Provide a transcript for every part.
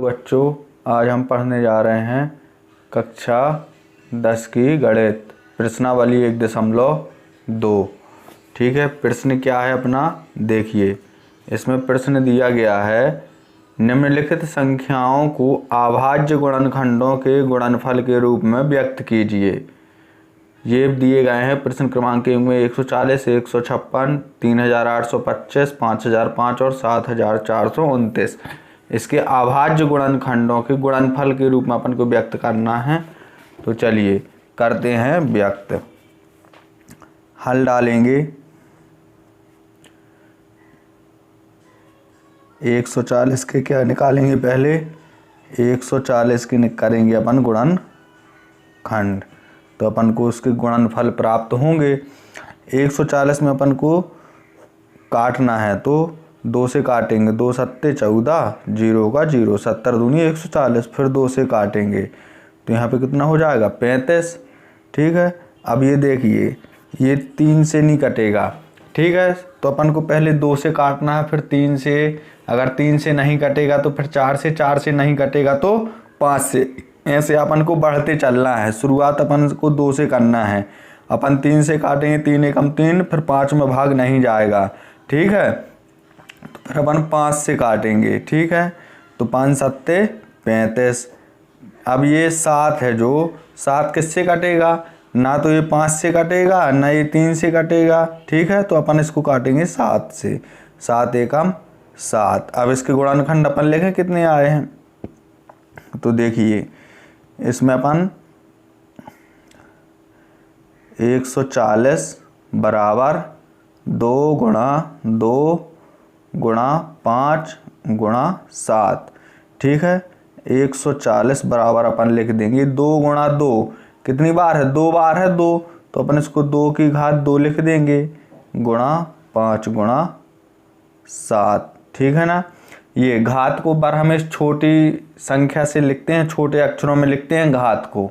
बच्चों, आज हम पढ़ने जा रहे हैं कक्षा 10 की गणित प्रश्नावली 1.2। ठीक है, प्रश्न क्या है अपना देखिए। इसमें प्रश्न दिया गया है, निम्नलिखित संख्याओं को अभाज्य गुणनखंडों के गुणनफल के रूप में व्यक्त कीजिए। ये दिए गए हैं प्रश्न क्रमांक में 140, 156, 3825, 5005 और 7429। इसके अभाज्य गुणनखंडों के गुणनफल के रूप में अपन को व्यक्त करना है। तो चलिए करते हैं व्यक्त। हल डालेंगे। 140 के क्या निकालेंगे, पहले 140 के करेंगे अपन गुणनखंड, तो अपन को उसके गुणनफल प्राप्त होंगे। 140 में अपन को काटना है तो 2 से काटेंगे, 2 सत्ते 14, 0 का 0, 70 दूनी 140, फिर 2 से काटेंगे तो यहाँ पे कितना हो जाएगा 35। ठीक है, अब ये देखिए ये 3 से नहीं कटेगा। ठीक है, तो अपन को पहले 2 से काटना है, फिर 3 से, अगर 3 से नहीं कटेगा तो फिर 4 से, 4 से नहीं कटेगा तो 5 से, ऐसे अपन को बढ़ते चलना है। शुरुआत अपन को 2 से करना है, अपन 3 से काटेंगे, 3 एकम 3, फिर 5 में भाग नहीं जाएगा। ठीक है, तो फिर अपन 5 से काटेंगे। ठीक है, तो 5 सत्ते 35। अब ये 7 है, जो 7 किससे कटेगा, ना तो ये 5 से कटेगा ना ये 3 से कटेगा। ठीक है, तो अपन इसको काटेंगे 7 से, 7 एकम 7। अब इसके गुणनखंड अपन लिखें कितने आए हैं, तो देखिए इसमें अपन 140 बराबर 2 गुणा 2 गुणा 5 गुणा 7। ठीक है, 140 बराबर अपन लिख देंगे 2 गुणा 2, कितनी बार है, 2 बार है 2, तो अपन इसको 2 की घात 2 लिख देंगे, गुणा 5 गुणा 7। ठीक है ना, ये घात को बार हम इस छोटी संख्या से लिखते हैं, छोटे अक्षरों में लिखते हैं घात को।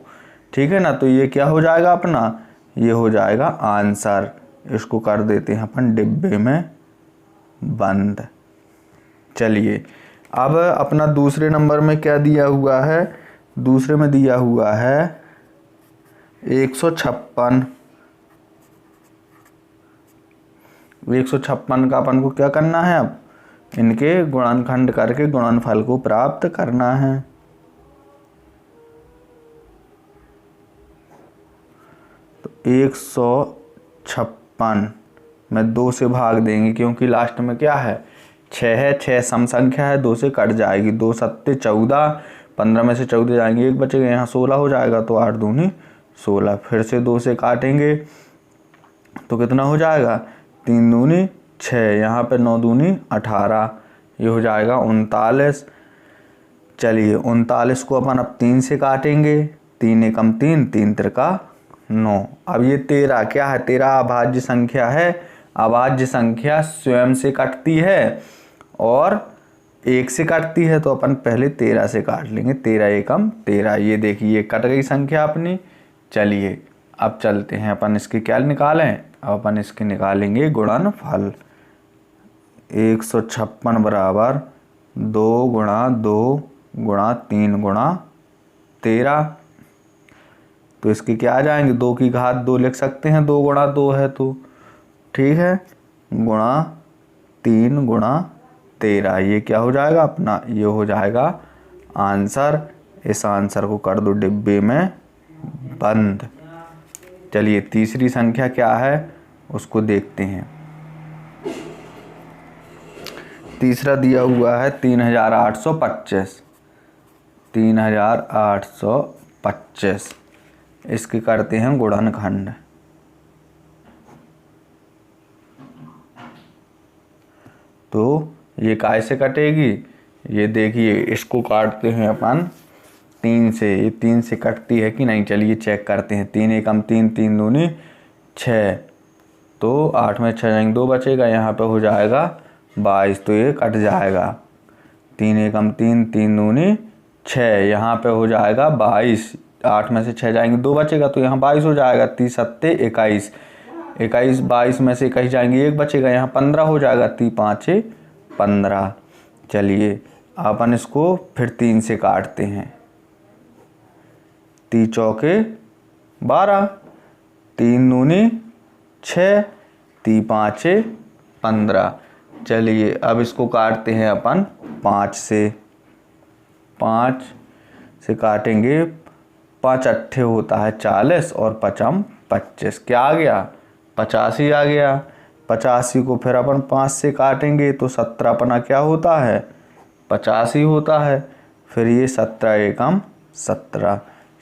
ठीक है ना, तो ये क्या हो जाएगा अपना, ये हो जाएगा आंसर। इसको कर देते हैं अपन डिब्बे में बंद। चलिए अब अपना दूसरे नंबर में क्या दिया हुआ है, दूसरे में दिया हुआ है 156। 156 का अपन को क्या करना है, अब इनके गुणनखंड करके गुणनफल को प्राप्त करना है। तो 156 में 2 से भाग देंगे, क्योंकि लास्ट में क्या है 6 है, 6 सम संख्या है, 2 से कट जाएगी, 2 सत्ते 14, 15 में से 14 जाएंगे, 1 बचेगा, यहाँ 16 हो जाएगा, तो 8 दूनी 16, फिर से 2 से काटेंगे तो कितना हो जाएगा 3 दूनी 6, यहाँ पे 9 दूनी 18, ये हो जाएगा 39। चलिए 39 को अपन अब 3 से काटेंगे, 3 एकम 3, 3 त्रिका 9। अब ये 13 क्या है, 13 अभाज्य संख्या है। अभाज्य संख्या स्वयं से कटती है और 1 से कटती है, तो अपन पहले 13 से काट लेंगे, 13 एकम 13। ये देखिए कट गई संख्या अपनी। चलिए अब चलते हैं अपन इसके क्या निकालें, अब अपन इसके निकालेंगे गुणनफल। 156 बराबर 2 गुणा 2 गुणा 3 गुणा 13। तो इसके क्या आ जाएंगे, 2 की घात 2 लिख सकते हैं, 2 गुणा 2 है तो। ठीक है, गुणा 3 गुणा 13, ये क्या हो जाएगा अपना, ये हो जाएगा आंसर। इस आंसर को कर दो डिब्बे में बंद। चलिए तीसरी संख्या क्या है उसको देखते हैं। तीसरा दिया हुआ है 3825। 3825 इसके करते हैं गुणनखंड। तो ये काय से कटेगी, ये देखिए इसको काटते हैं अपन 3 से, ये 3 से कटती है कि नहीं, चलिए चेक करते हैं। 3 एकम 3, 3 दूनी 6, तो 8 में 6 जाएंगे, 2 बचेगा, यहाँ पे हो जाएगा 22, तो ये कट जाएगा। 3 एकम 3, 3 दूनी 6, यहाँ पे हो जाएगा 22, 8 में से 6 जाएंगे, 2 बचेगा, तो यहाँ 22 हो जाएगा। 30 सत्ते 21, 21 22 में से 21 जाएंगे, 1 बचेगा, यहाँ 15 हो जाएगा। 3 5 15। चलिए अपन इसको फिर 3 से काटते हैं। 3 चौके 12, 3 दूनी 6, 3 पाँचे 15। चलिए अब इसको काटते हैं अपन 5 से। 5 से काटेंगे, 5 अट्ठे होता है 40 और 5 25। क्या आ गया? 85 आ गया। 85 को फिर अपन 5 से काटेंगे तो 17 अपना क्या होता है? 85 होता है। फिर ये 17 एकम 17।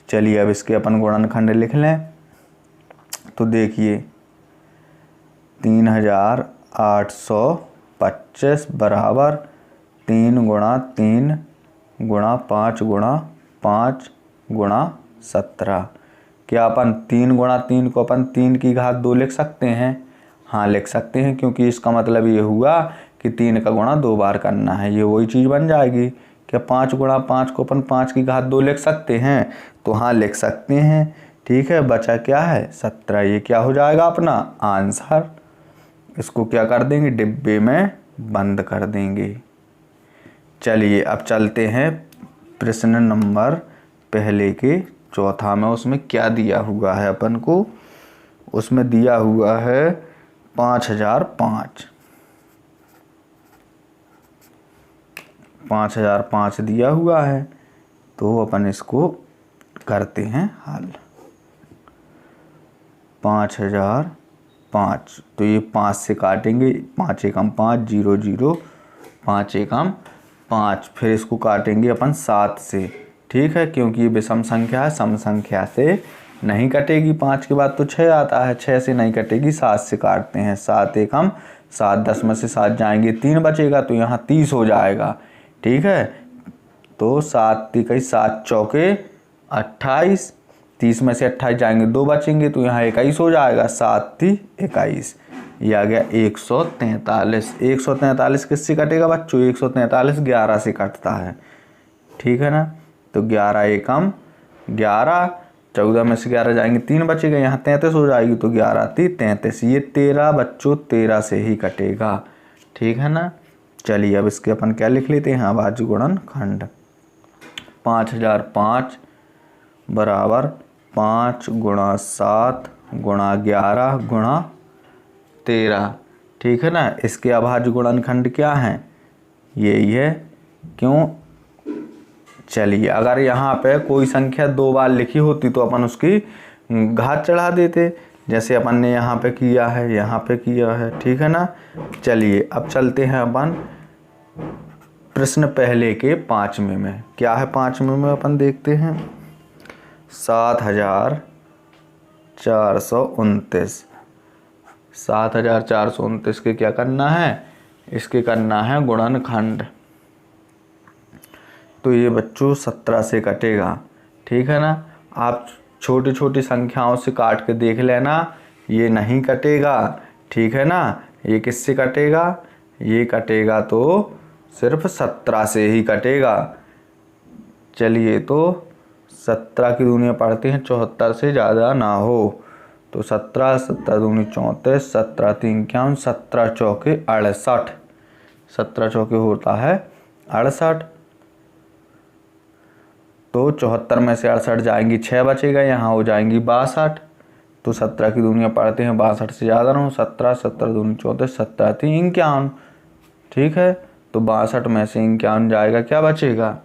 चलिए अब इसके अपन गुणनखंड लिख लें। तो देखिए 3825 बराबर 3 गुणा 3 गुणा 5 गुणा 5 गुणा 17। क्या अपन 3 गुणा 3 को अपन 3 की घात 2 लिख सकते हैं? हाँ लिख सकते हैं, क्योंकि इसका मतलब ये हुआ कि 3 का गुणा 2 बार करना है। ये वही चीज़ बन जाएगी। क्या 5 गुणा 5 को अपन 5 की घात 2 लिख सकते हैं? तो हाँ लिख सकते हैं। ठीक है, बचा क्या है? 17। ये क्या हो जाएगा अपना आंसर। इसको क्या कर देंगे? डिब्बे में बंद कर देंगे। चलिए अब चलते हैं प्रश्न नंबर पहले के चौथा में। उसमें क्या दिया हुआ है अपन को? उसमें दिया हुआ है 5005। 5005 दिया हुआ है, तो अपन इसको करते हैं हल। 5005, तो ये 5 से काटेंगे, 5 एकम 5, 0 0, 5 एकम 5। फिर इसको काटेंगे अपन 7 से। ठीक है, क्योंकि ये विषम संख्या है, सम संख्या से नहीं कटेगी। 5 के बाद तो 6 आता है, 6 से नहीं कटेगी, 7 से काटते हैं। 7 एकम 7, 10 में से 7 जाएंगे, 3 बचेगा, तो यहाँ 30 हो जाएगा। ठीक है, तो 7 तिकई 7 चौके 28, 30 में से 28 जाएंगे, 2 बचेंगे, तो यहाँ 21 हो जाएगा। 7 × 21, ये आ गया 143। 143 किससे कटेगा बच्चों? 143 11 से कटता है। ठीक है ना, तो 11 एकम 11, 14 में से 11 जाएंगे, 3 बचेगा, यहाँ 33 हो जाएगी, तो 11 × 3 = 33। ये 13 बच्चों 13 से ही कटेगा। ठीक है ना। चलिए अब इसके अपन क्या लिख लेते हैं? अभाज्य गुणनखंड। 5005 बराबर 5 गुणा 7 गुणा 11 गुणा 13। ठीक है ना। इसके अभाज्य गुणनखंड क्या है? यही है। क्यों? चलिए अगर यहाँ पे कोई संख्या 2 बार लिखी होती तो अपन उसकी घात चढ़ा देते, जैसे अपन ने यहाँ पे किया है, यहाँ पे किया है। ठीक है ना। चलिए अब चलते हैं अपन प्रश्न पहले के 5वें में। क्या है 5वें में? अपन देखते हैं 7429। 7429 के क्या करना है? इसके करना है गुणनखंड। तो ये बच्चों 17 से कटेगा। ठीक है ना। आप छोटी छोटी संख्याओं से काट के देख लेना, ये नहीं कटेगा। ठीक है ना। ये किससे कटेगा? ये कटेगा तो सिर्फ 17 से ही कटेगा। चलिए तो 17 की दूनियाँ पढ़ते हैं, 74 से ज़्यादा ना हो। तो 17, 17 दूनी 34, 17 3 51, 17 चौके 68। 17 चौके होता है 68। तो 74 में से 68 जाएंगी, 6 बचेगा, यहाँ हो जाएंगी 62। तो 17 की दूनियाँ पढ़ते हैं, 62 से ज़्यादा ना हो। 17, 17 दूनी 34, 17 3 51। ठीक है, तो 62 में से 51 जाएगा, क्या बचेगा?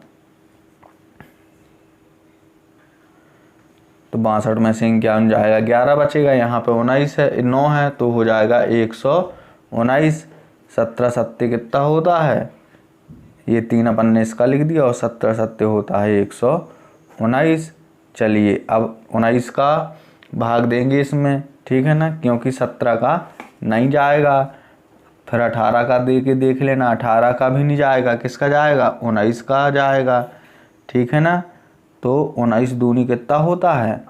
तो 62 में से 51 जाएगा, 11 बचेगा, यहाँ पे 19 है, 9 है, तो हो जाएगा 119। 17 सत्ते कितना होता है? ये 3 अपन ने इसका लिख दिया, और 17 सत्ते होता है 119। चलिए अब 19 का भाग देंगे इसमें। ठीक है ना, क्योंकि 17 का नहीं जाएगा। फिर 18 का दे के देख लेना, 18 का भी नहीं जाएगा, किसका जाएगा? 19 का जाएगा। ठीक है ना। तो 19 दूनी कितना होता है?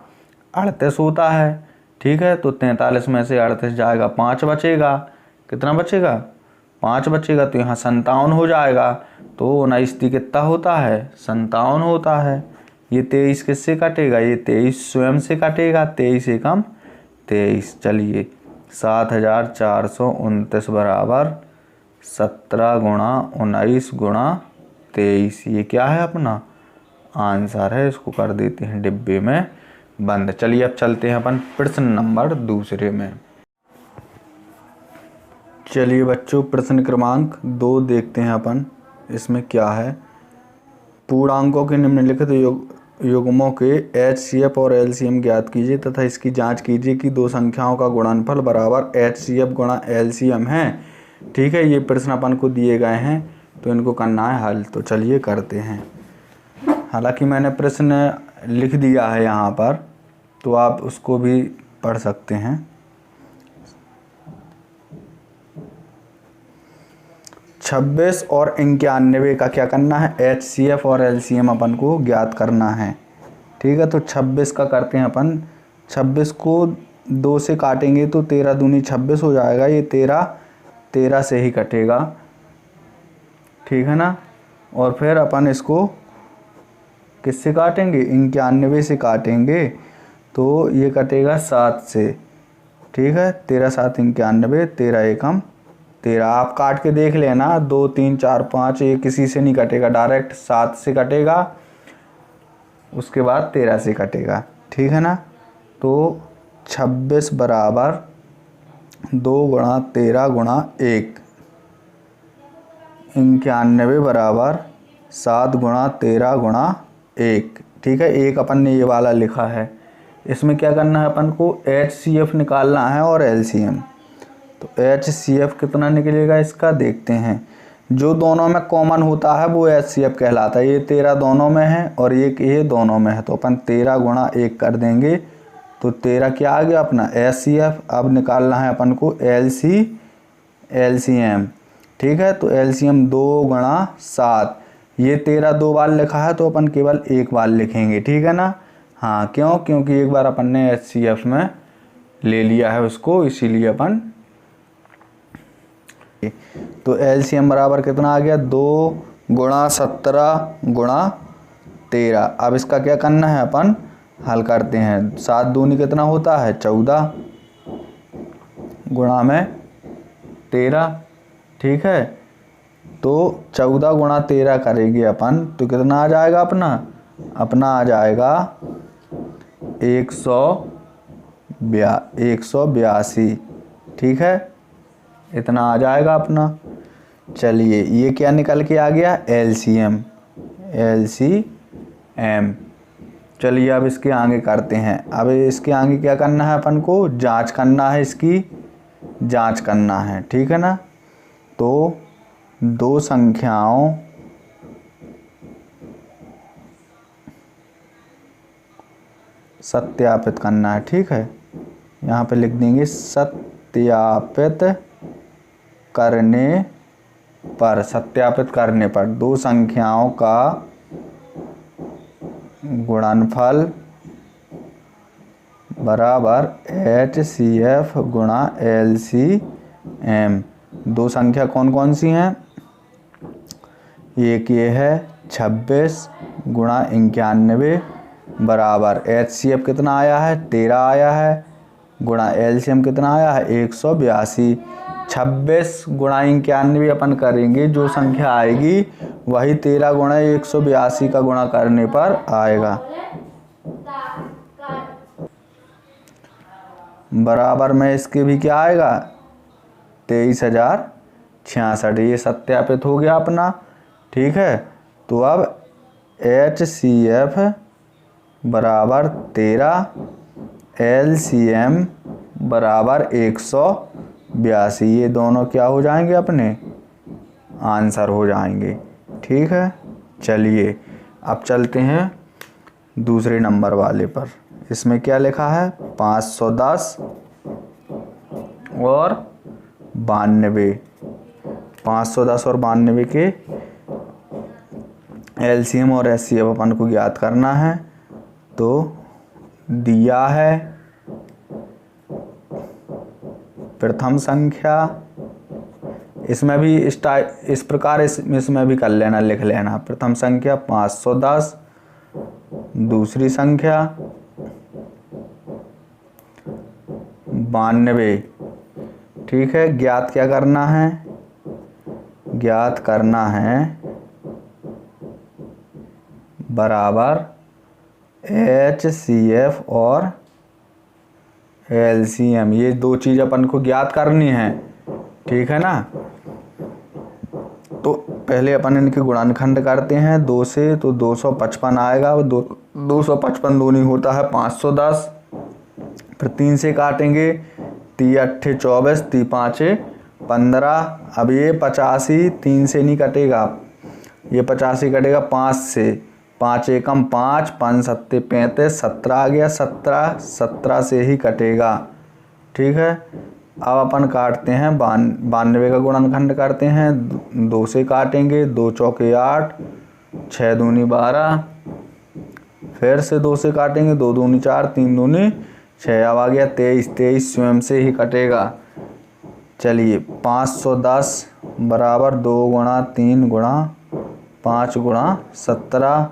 38 होता है। ठीक है, तो 43 में से 38 जाएगा, 5 बचेगा। कितना बचेगा? 5 बचेगा, तो यहाँ 57 हो जाएगा। तो 19 कितना होता है? 57 होता है। ये 23 किससे कटेगा? ये 23 स्वयं से कटेगा। 23 एकम 23। चलिए 7429 बराबर 17 गुणा 19 गुणा 23। ये क्या है अपना आंसर है। इसको कर देते हैं डिब्बे में बंद। चलिए अब चलते हैं अपन प्रश्न नंबर दूसरे में। चलिए बच्चों प्रश्न क्रमांक 2 देखते हैं अपन। इसमें क्या है, पूर्णांकों के निम्नलिखित युग्मों के HCF और LCM ज्ञात कीजिए तथा इसकी जांच कीजिए कि दो संख्याओं का गुणनफल बराबर HCF गुणा LCM है। ठीक है, ये प्रश्न अपन को दिए गए हैं तो इनको करना है हल। तो चलिए करते हैं। हालांकि मैंने प्रश्न लिख दिया है यहाँ पर, तो आप उसको भी पढ़ सकते हैं। 26 और 91 का क्या करना है, HCF और LCM अपन को ज्ञात करना है। ठीक है, तो 26 का करते हैं अपन। 26 को 2 से काटेंगे तो 13 दूनी 26 हो जाएगा। ये 13 से ही कटेगा। ठीक है ना। और फिर अपन इसको किससे काटेंगे, 91 से काटेंगे तो ये कटेगा 7 से। ठीक है, 13 7 91, 13 एकम 13। आप काट के देख लेना, 2 3 4 5 ये किसी से नहीं कटेगा, डायरेक्ट 7 से कटेगा, उसके बाद 13 से कटेगा। ठीक है ना। तो 26 बराबर 2 गुणा 13 गुणा 1, 91 बराबर 7 गुणा 13 गुणा 1। ठीक है, एक अपन ने ये वाला लिखा है। इसमें क्या करना है अपन को, HCF निकालना है और LCM। तो HCF कितना निकलेगा इसका देखते हैं। जो दोनों में कॉमन होता है वो HCF कहलाता है। ये 13 दोनों में है और एक ये दोनों में है, तो अपन 13 गुणा 1 कर देंगे तो 13 क्या आ गया अपना HCF। अब निकालना है अपन को LCM। ठीक है, तो LCM 2 गुणा 7। ये 13 2 बार लिखा है तो अपन केवल 1 बार लिखेंगे। ठीक है ना। हाँ, क्यों, क्योंकि एक बार अपन ने HCF में ले लिया है उसको, इसीलिए अपन। तो LCM बराबर कितना आ गया, 2 गुणा 17 गुणा 13। अब इसका क्या करना है अपन हल करते हैं। 7 दूनी कितना होता है 14 गुणा में 13। ठीक है, तो 14 गुणा 13 करेंगे अपन तो कितना आ जाएगा अपना आ जाएगा 182। ठीक है, इतना आ जाएगा अपना। चलिए ये क्या निकल के आ गया, LCM। चलिए अब इसके आगे करते हैं। अब इसके आगे क्या करना है अपन को, जांच करना है, इसकी जांच करना है। ठीक है ना। तो दो संख्याओं सत्यापित करना है। ठीक है, यहाँ पे लिख देंगे सत्यापित करने पर दो संख्याओं का गुणनफल बराबर HCF गुणा LCM। दो संख्या कौन कौन सी हैं, एक ये है 26 गुणा 91 बराबर HCF कितना आया है 13 आया है, गुणा LCM कितना आया है 182। 26 गुणा 91 अपन करेंगे, जो संख्या आएगी वही 13 गुणा 182 का गुणा करने पर आएगा। बराबर में इसके भी क्या आएगा 23,066। ये सत्यापित हो गया अपना। ठीक है, तो अब HCF बराबर 13, LCM बराबर 182। ये दोनों क्या हो जाएंगे अपने आंसर हो जाएंगे। ठीक है, चलिए अब चलते हैं दूसरे नंबर वाले पर। इसमें क्या लिखा है 510 और 92। 510 और 92 के LCM और HCF अपन को ज्ञात करना है। तो दिया है प्रथम संख्या, इसमें भी इस प्रकार इसमें भी कर लेना, लिख लेना। प्रथम संख्या 510, दूसरी संख्या 92। ठीक है, ज्ञात क्या करना है, ज्ञात करना है बराबर HCF और LCM, ये दो चीज़ अपन को ज्ञात करनी है, ठीक है ना। तो पहले अपन इनके गुणनखंड करते हैं 2 से, तो 255 आएगा। 255 दूनी होता है 510। फिर 3 से काटेंगे, 3 अट्ठे 24, 3 पाँचे 15। अब ये 85 3 से नहीं कटेगा, ये 85 कटेगा 5 से, 5 एकम 5, 5 सत्ते 35, 17 आ गया। 17 से ही कटेगा, ठीक है। अब अपन काटते हैं 92 का गुणनखंड करते हैं। 2 से काटेंगे, 2 चौके 8, 6 दूनी 12। फिर से 2 से काटेंगे, 2 दूनी 4, 3 दूनी 6। अब आ गया 23, 23 स्वयं से ही कटेगा। चलिए 510 बराबर 2 गुणा 3 गुणा 5 गुणा 17।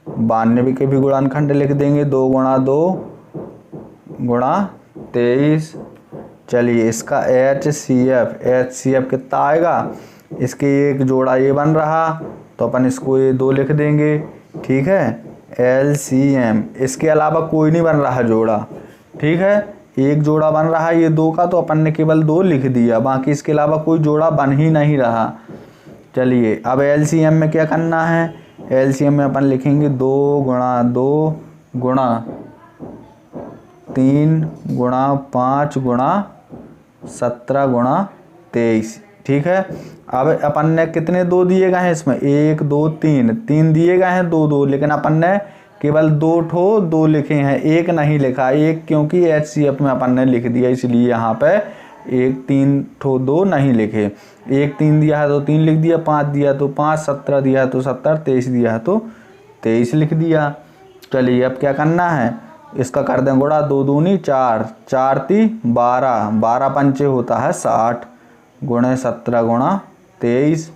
92 के भी गुणनखंड लिख देंगे, 2 गुणा 2 गुणा 23। चलिए इसका HCF कितना आएगा, इसके एक जोड़ा ये बन रहा, तो अपन इसको ये 2 लिख देंगे, ठीक है। LCM, इसके अलावा कोई नहीं बन रहा जोड़ा, ठीक है। एक जोड़ा बन रहा है ये 2 का, तो अपन ने केवल 2 लिख दिया, बाकी इसके अलावा कोई जोड़ा बन ही नहीं रहा। चलिए अब LCM में क्या करना है, LCM में अपन लिखेंगे 2 गुणा 2 गुणा 3 गुणा 5 गुणा 17 गुणा 23, ठीक है। अब अपन ने कितने 2 दिए गए हैं इसमें, 1 2 3 दिए गए हैं 2 2, लेकिन अपन ने केवल 2 लिखे हैं, 1 नहीं लिखा। 1 क्योंकि HCF में अपन ने लिख दिया, इसलिए यहाँ पे 1 3 2 नहीं लिखे। 1 3 दिया है तो 3 लिख दिया, 5 दिया तो 5, 17 दिया है तो 70, 23 दिया है तो 23 लिख दिया। चलिए अब क्या करना है, इसका कर दें गुणा, 2 दूनी 4, 4 ती 12, 12 पंचे होता है 60 गुणे 17 गुणा 23,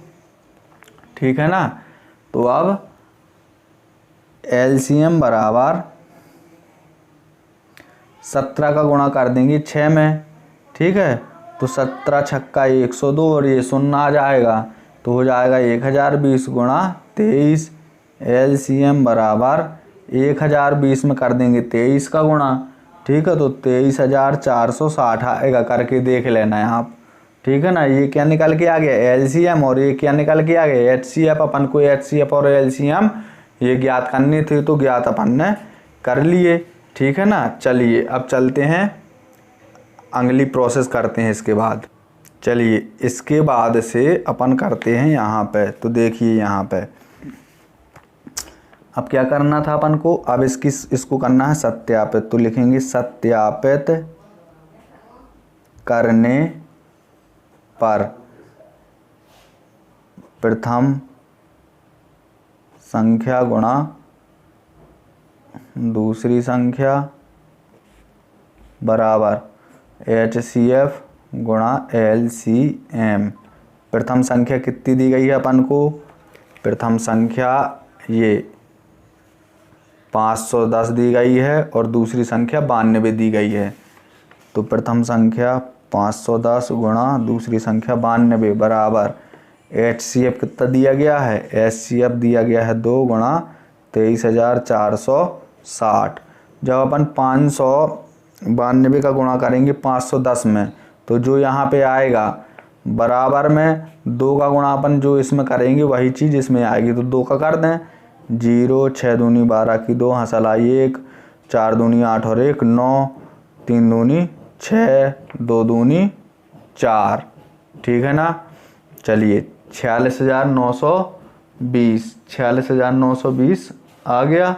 ठीक है ना। तो अब LCM बराबर 17 का गुणा कर देंगे 6 में, ठीक है। तो 17 छक्का 102 और ये 0 आ जाएगा, तो हो जाएगा 1020 गुणा 23। LCM बराबर 1020 में कर देंगे 23 का गुणा, ठीक है। तो 23,460 आएगा, करके देख लेना है आप, ठीक है ना। ये क्या निकल के आ गया LCM, और ये क्या निकल के आ गया HCF। अपन को HCF और LCM ये ज्ञात करनी थी, तो ज्ञात अपन ने कर लिए, ठीक है ना। चलिए अब चलते हैं, अगली प्रोसेस करते हैं इसके बाद। चलिए इसके बाद से अपन करते हैं यहाँ पे, तो देखिए यहाँ पे अब क्या करना था अपन को, अब इसको करना है सत्यापित। तो लिखेंगे सत्यापित करने पर प्रथम संख्या गुणा दूसरी संख्या बराबर HCF गुणा LCM। प्रथम संख्या कितनी दी गई है अपन को, प्रथम संख्या ये 510 दी गई है और दूसरी संख्या 92 दी गई है। तो प्रथम संख्या 510 गुणा दूसरी संख्या 92 बराबर HCF कितना दिया गया है, HCF दिया गया है 2 गुणा 23,460। जब अपन 592 का गुणा करेंगे 510 में, तो जो यहाँ पे आएगा बराबर में 2 का गुणा अपन जो इसमें करेंगे वही चीज़ इसमें आएगी। तो 2 का कर दें, 0 6 दूनी 12 की 2 हंसल आई 1, 4 दूनी 8 और 1 9, 3 दूनी 6, 2 दूनी 4, ठीक है ना। चलिए 46,920 आ गया।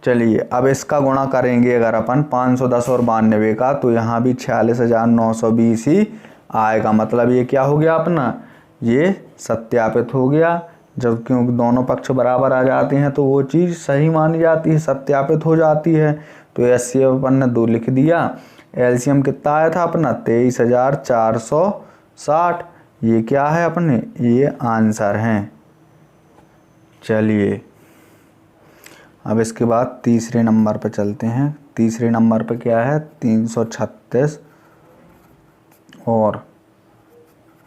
चलिए अब इसका गुणा करेंगे अगर अपन 510 और 92 का, तो यहाँ भी 46,920 ही आएगा। मतलब ये क्या हो गया अपना, ये सत्यापित हो गया। जब क्योंकि दोनों पक्ष बराबर आ जाते हैं तो वो चीज़ सही मानी जाती है, सत्यापित हो जाती है। तो HCF अपन ने 2 लिख दिया। LCM कितना आया था अपना 23,460। ये क्या है अपने, ये आंसर हैं। चलिए अब इसके बाद तीसरे नंबर पर चलते हैं। तीसरे नंबर पर क्या है, 336 और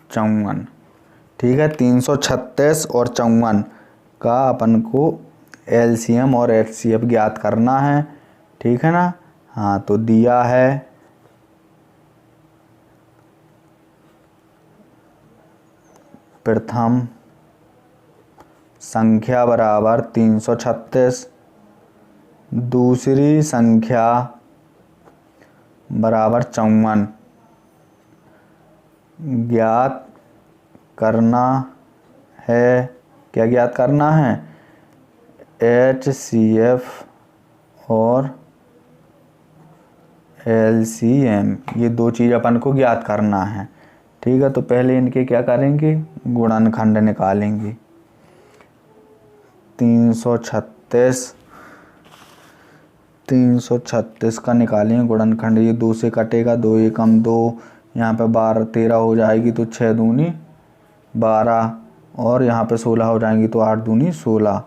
54, ठीक है। 336 और 54 का अपन को LCM और HCF ज्ञात करना है, ठीक है ना। हाँ, तो दिया है प्रथम संख्या बराबर 336, दूसरी संख्या बराबर 54, ज्ञात करना है। क्या ज्ञात करना है? HCF और LCM, ये दो चीज़ अपन को ज्ञात करना है, ठीक है। तो पहले इनके क्या करेंगे? गुणनखंड निकालेंगे। 336 का निकालेंगे गुणनखंड। ये 2 से कटेगा, 2 एकम 2, यहाँ पे 12 13 हो जाएगी तो 6 दूनी 12, और यहाँ पे 16 हो जाएंगी तो 8 दूनी 16।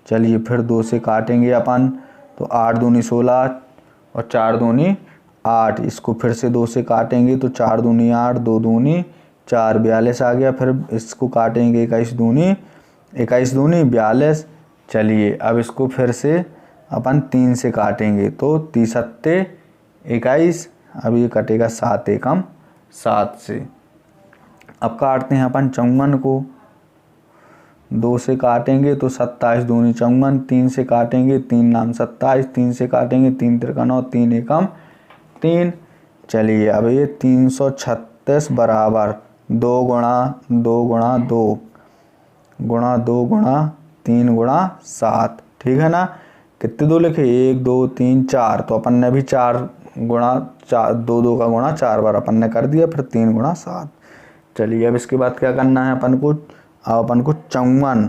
चलिए फिर 2 से काटेंगे अपन, तो 8 दूनी 16 और 4 दूनी 8। इसको फिर से 2 से काटेंगे तो 4 दूनी 8, 2 दूनी 4, 42 आ गया। फिर इसको काटेंगे 21 दूनी 42। चलिए अब इसको फिर से अपन 3 से काटेंगे तो 3 सत्ते 21। अब ये कटेगा 7 एकम 7 से। अब काटते हैं अपन 54 को। 2 से काटेंगे तो 27 दूनी 54, 3 से काटेंगे 3 नाम 27, 3 से काटेंगे 3 त्रिका 9, 3 एकम 3। चलिए अब ये 336 बराबर 2 गुणा 2 गुणा 2 गुणा 2 गुणा 3 गुणा 7, ठीक है ना। कितने 2 लिखे? 1 2 3 4, तो अपन ने भी 4 गुणा 4, 2 2 का गुणा 4 बार अपन ने कर दिया, फिर 3 गुणा 7। चलिए अब इसके बाद क्या करना है अपन को? अब अपन को 54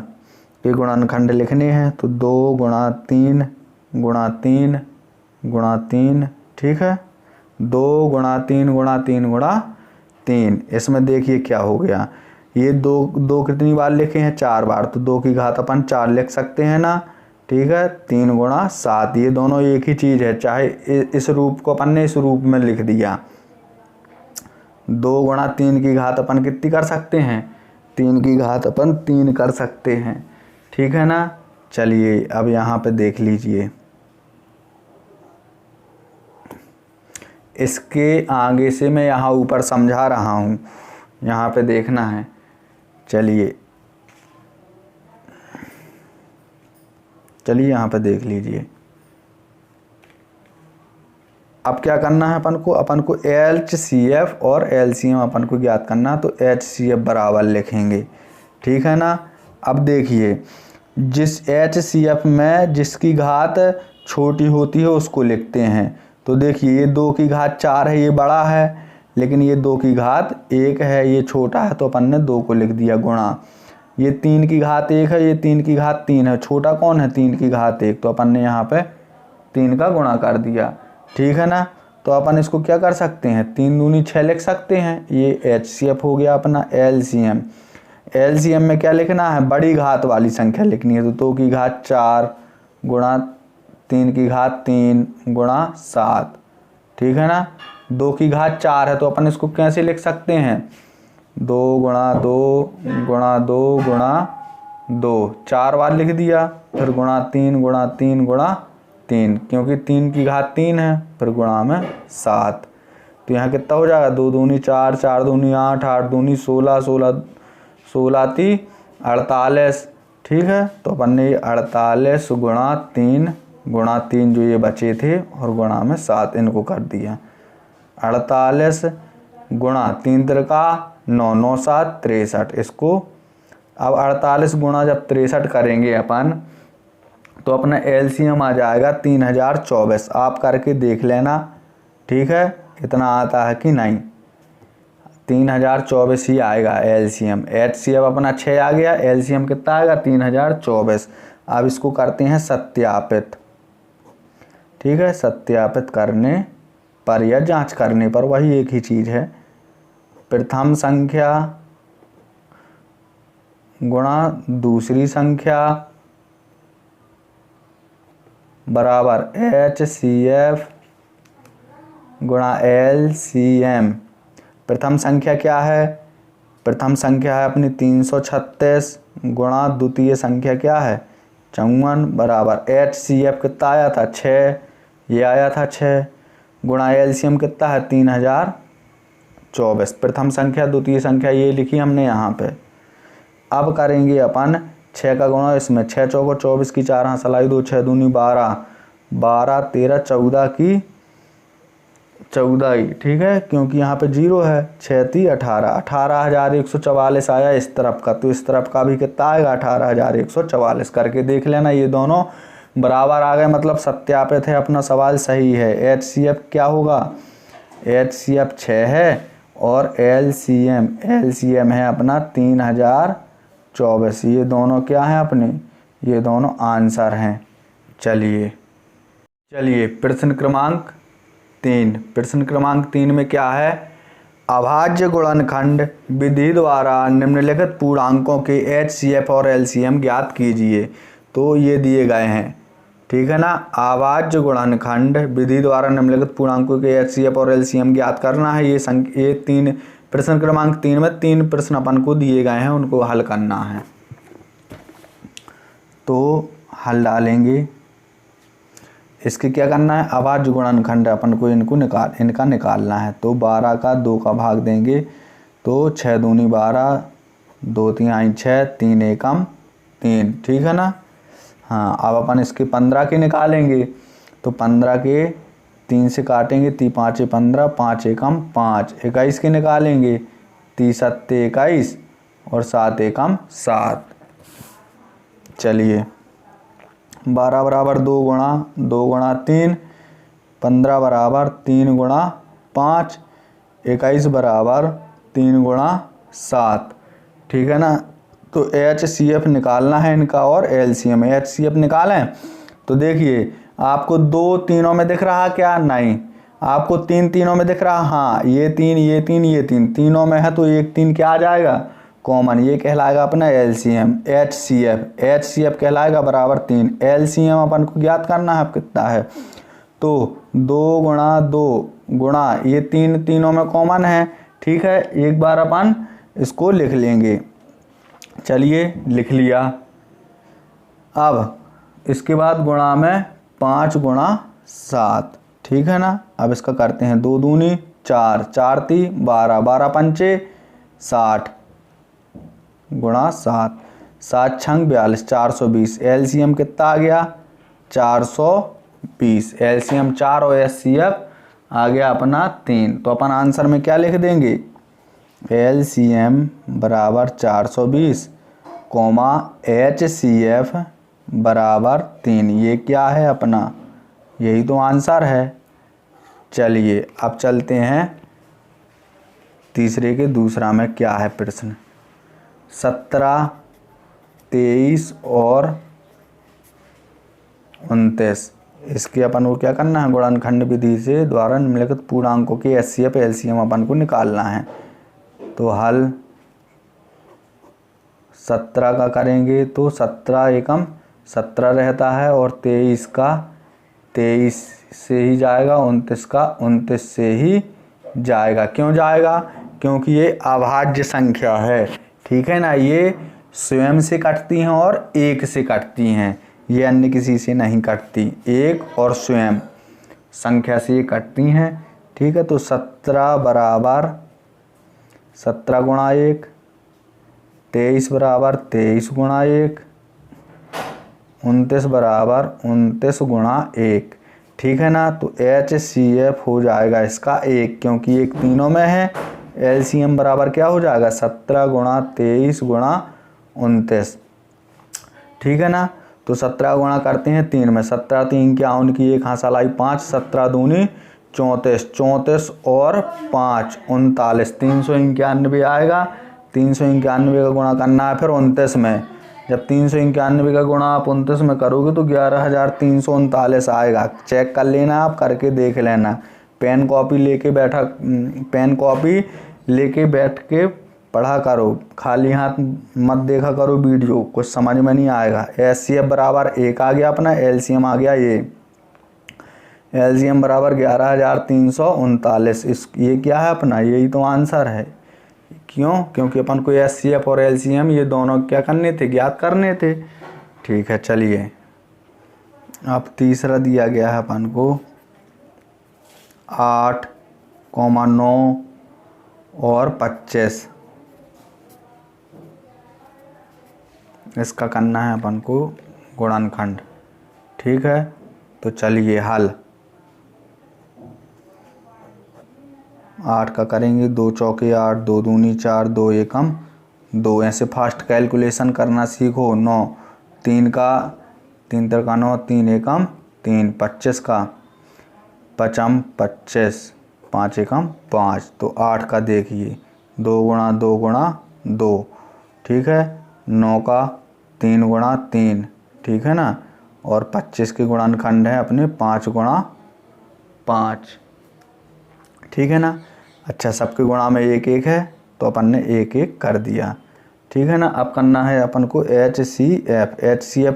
के गुणनखंड लिखने हैं, तो 2 गुणा 3 गुणा 3 गुणा 3, ठीक है। 2 गुणा 3 गुणा 3 गुणा 3। इसमें देखिए क्या हो गया, ये 2 कितनी बार लिखे हैं? 4 बार, तो 2 की घात अपन 4 लिख सकते हैं ना, ठीक है। 3 गुणा 7, ये दोनों एक ही चीज़ है, चाहे इस रूप को अपन ने इस रूप में लिख दिया। 2 गुणा 3 की घात अपन कितनी कर सकते हैं? 3 की घात अपन 3 कर सकते हैं, ठीक है ना। चलिए अब यहाँ पे देख लीजिए, इसके आगे से मैं यहाँ ऊपर समझा रहा हूँ, यहाँ पे देखना है। चलिए यहाँ पे देख लीजिए। अब क्या करना है अपन को HCF और LCM अपन को ज्ञात करना, तो HCF बराबर लिखेंगे, ठीक है ना। अब देखिए, जिस HCF में जिसकी घात छोटी होती है उसको लिखते हैं। तो देखिए ये 2 की घात 4 है, ये बड़ा है, लेकिन ये 2 की घात 1 है, ये छोटा है, तो अपन ने 2 को लिख दिया गुणा। ये 3 की घात 1 है, ये 3 की घात 3 है, छोटा कौन है? 3 की घात 1, तो अपन ने यहाँ पे 3 का गुणा कर दिया, ठीक है ना। तो अपन इसको क्या कर सकते हैं? 3 दूनी 6 लिख सकते हैं। ये HCF हो गया अपना। LCM में क्या लिखना है? बड़ी घात वाली संख्या लिखनी है, तो 2 की घात 4 गुणा 3 की घात 3 गुणा 7, ठीक है ना। 2 की घात 4 है, तो अपन इसको कैसे लिख सकते हैं? 2 गुणा 2 गुणा 2 गुणा 2, 4 बार लिख दिया, फिर गुणा 3 गुणा 3 गुणा 3, क्योंकि 3 की घात 3 है, फिर गुणा में 7। तो यहाँ कितना हो जाएगा? 2 दूनी 4, 4 दूनी 8, 8 दूनी 16, 16 ती 48, ठीक है। तो अपन ने 48 गुणा 3 जो ये बचे थे और गुणा में 7 इनको कर दिया। 48 गुणा 3 त्रिका 9, 9 7 63। इसको अब 48 गुणा जब 63 करेंगे अपन, तो अपना LCM आ जाएगा 3024। आप करके देख लेना, ठीक है, इतना आता है कि नहीं। 3024 ही आएगा LCM। HCF अपना 6 आ गया, LCM कितना आएगा? 3024। अब इसको करते हैं सत्यापित, ठीक है। सत्यापित करने पर या जांच करने पर वही एक ही चीज़ है। प्रथम संख्या गुणा दूसरी संख्या बराबर HCF गुणा LCM। प्रथम संख्या क्या है? प्रथम संख्या है अपनी 336 गुणा द्वितीय संख्या क्या है 54 बराबर HCF कितना आया था 6, ये आया था 6 गुणा LCM कितना है 3024। प्रथम संख्या द्वितीय संख्या ये लिखी हमने यहाँ पे। अब करेंगे अपन 6 का गुणा इसमें 6 चौको 24 की 4 हंसलाई 2 6 दूनी 12 12 13 14 की 14 ही ठीक है, क्योंकि यहाँ पे 0 है। 6 × 18 18,144 आया इस तरफ का, तो इस तरफ का भी कितना आएगा 18,144। करके देख लेना, ये दोनों बराबर आ गए, मतलब सत्यापित है, अपना सवाल सही है। HCF क्या होगा HCF 6 है और LCM है अपना 3024। ये दोनों क्या हैं अपने, ये दोनों आंसर हैं। चलिए प्रश्न क्रमांक 3। प्रश्न क्रमांक 3 में क्या है, अभाज्य गुणनखंड विधि द्वारा निम्नलिखित पूर्णांकों के HCF और LCM ज्ञात कीजिए। तो ये दिए गए हैं, ठीक है ना। अभाज्य गुणनखंड विधि द्वारा निम्नलिखित पूर्णांकों के HCF और LCM ज्ञात करना है। ये 3 प्रश्न क्रमांक 3 में 3 प्रश्न अपन को दिए गए हैं, उनको हल करना है। तो हल डालेंगे, इसके क्या करना है, अभाज्य गुणनखंड अपन को इनका निकालना है। तो 12 का 2 का भाग देंगे, तो 6 दूनी 12 2 3 6 3 एकम 3, ठीक है ना। हाँ, अब अपन इसके 15 के निकालेंगे, तो 15 के 3 से काटेंगे, 3 5 15 5 एकम 5। 21 के निकालेंगे, 3 7 21 और 7 एकम 7। चलिए 12 बराबर 2 गुणा 3, 15 बराबर 3 गुणा 5, 21 बराबर 3 गुणा 7, ठीक है ना। तो HCF निकालना है इनका और LCM। HCF निकालें तो देखिए, आपको 2 तीनों में दिख रहा क्या, नहीं। आपको 3 तीनों में दिख रहा, हाँ, ये 3 ये 3 ये 3 तीनों में है, तो एक 3 क्या आ जाएगा कॉमन, ये कहलाएगा अपना LCM। HCF कहलाएगा बराबर 3। LCM अपन को ज्ञात करना है, अब कितना है, तो 2 गुणा 2 गुणा ये 3 तीनों में कॉमन है, ठीक है। एक बार अपन इसको लिख लेंगे। चलिए लिख लिया। अब इसके बाद गुणा में 5 गुणा 7, ठीक है ना। अब इसका करते हैं 2 दूनी 4 4 × 3 12 12 पंचे 60 गुणा 7 7 छंग 42 420। LCM कितना आ गया 420। LCM 4 और HCF आ गया अपना 3। तो अपन आंसर में क्या लिख देंगे, LCM बराबर 420 कोमा HCF बराबर 3। ये क्या है अपना, यही तो आंसर है। चलिए अब चलते हैं तीसरे के दूसरा में क्या है प्रश्न। 17 23 और 29, इसके अपन को क्या करना है, गुणनखंड विधि से द्वारा निम्नलिखित पूर्णांकों के HCF LCM अपन को निकालना है। तो हल 17 का करेंगे, तो 17 एकम 17 रहता है और 23 का 23 से ही जाएगा, 29 का 29 से ही जाएगा। क्यों जाएगा, क्योंकि ये अभाज्य संख्या है, ठीक है ना। ये स्वयं से कटती हैं और 1 से कटती हैं, ये अन्य किसी से नहीं कटती, 1 और स्वयं संख्या से ये कटती हैं, ठीक है। तो 17 बराबर 17 गुणा 1, 23 बराबर 23 गुणा 1, 29 बराबर 29 गुणा 1, ठीक है ना। तो HCF हो जाएगा इसका 1, क्योंकि 1 तीनों में है। LCM बराबर क्या हो जाएगा 17 गुणा 23 गुणा 29, ठीक है ना। तो 17 गुणा करते हैं 3 में, 17 3 क्या उनकी 1 हासिल आई 5, 17 दूनी 34 34 और 5 39, 391 आएगा। 391 का गुणा करना है फिर 29 में। जब 391 का गुणा आप 29 में करोगे तो 11,339 आएगा। चेक कर लेना, आप करके देख लेना। पेन कॉपी लेके बैठ के पढ़ा करो, खाली हाथ मत देखा करो वीडियो, कुछ समझ में नहीं आएगा। HCF बराबर 1 आ गया अपना, LCM आ गया ये, LCM बराबर 11,339। ये क्या है अपना, यही तो आंसर है। क्यों? क्योंकि अपन को HCF और LCM ये दोनों क्या करने थे, ज्ञात करने थे। ठीक है, चलिए अब तीसरा दिया गया है अपन को 8, 9 और 25, इसका करना है अपन को गुणनखंड। ठीक है, तो चलिए हल 8 का करेंगे, 2 चौके 8, 2 दूनी 4, 2 एकम 2। ऐसे फास्ट कैलकुलेशन करना सीखो। 9, 3 का 3 तिरका 9, 3 एकम 3, 25 का 5 25, 5 एकम 5। तो 8 का देखिए 2 गुणा 2 गुणा 2। ठीक है, 9 का 3 गुणा 3। ठीक है ना, और 25 के गुणनखंड है अपने 5 गुणा 5। ठीक है ना। अच्छा, सबके गुणा में 1 1 है तो अपन ने 1 1 कर दिया। ठीक है ना। अब करना है अपन को HCF